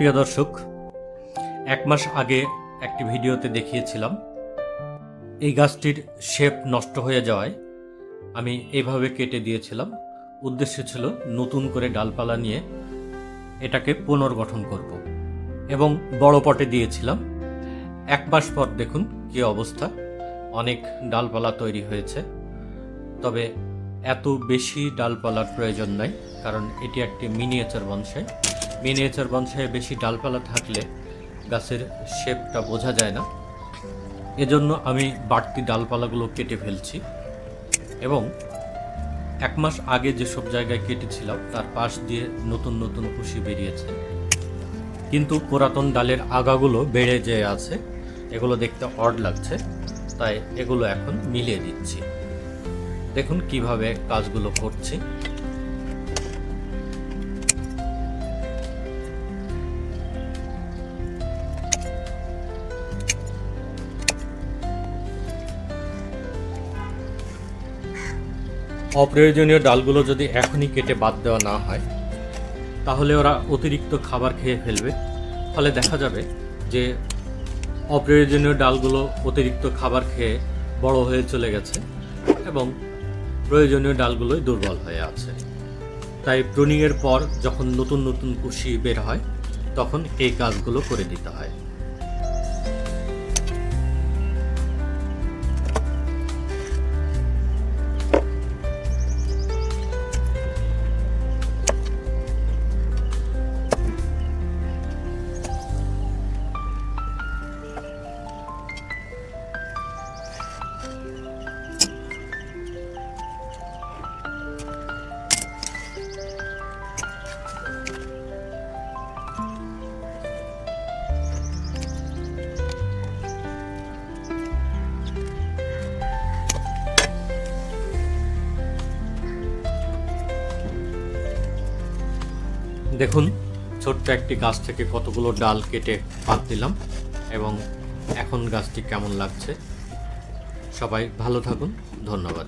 প্রিয় দর্শক, 1 মাস আগে একটি ভিডিওতে দেখিয়েছিলাম এই গাছটির শেপ নষ্ট হয়ে যাওয়ায় আমি এইভাবে কেটে দিয়েছিলাম। উদ্দেশ্য ছিল নতুন করে ডালপালা নিয়ে এটাকে পুনর্গঠন করব এবং বড় পটে দিয়েছিলাম। 1 মাস পর দেখুন কি অবস্থা, অনেক ডালপালা তৈরি হয়েছে। তবে এত বেশি ডালপালার প্রয়োজন নাই, কারণ এটি একটি মিনিয়েচার বনসাই। মিনিয়েচার বনসাইয়ে বেশি ডালপালা থাকলে গাছের শেপটা বোঝা যায় না। এজন্য আমি বাড়তি ডালপালাগুলো কেটে ফেলছি এবং 1 মাস আগে যেসব জায়গায় কেটেছিলাম তার পাশ দিয়ে নতুন নতুন কুশি বেরিয়েছে, কিন্তু পুরাতন ডালের আগাগুলো বেড়ে যেয়ে আছে। এগুলো দেখতে অড লাগছে, তাই এগুলো এখন মিলিয়ে দিচ্ছি। দেখুন কিভাবে কাজগুলো করছি। অপ্রয়োজনীয় ডালগুলো যদি এখনই কেটে বাদ দেওয়া না হয় তাহলে ওরা অতিরিক্ত খাবার খেয়ে ফেলবে। ফলে দেখা যাবে যে অপ্রয়োজনীয় ডালগুলো অতিরিক্ত খাবার খেয়ে বড় হয়ে চলে গেছে এবং প্রয়োজনীয় ডালগুলোই দুর্বল হয়ে আছে। তাই প্রুনিংয়ের পর যখন নতুন নতুন কুশি বের হয় তখন এই কাজগুলো করে দিতে হয়। দেখুন ছোট্ট একটি গাছ থেকে কতগুলো ডাল কেটে বাদ দিলাম এবং এখন গাছটি কেমন লাগছে। সবাই ভালো থাকুন, ধন্যবাদ।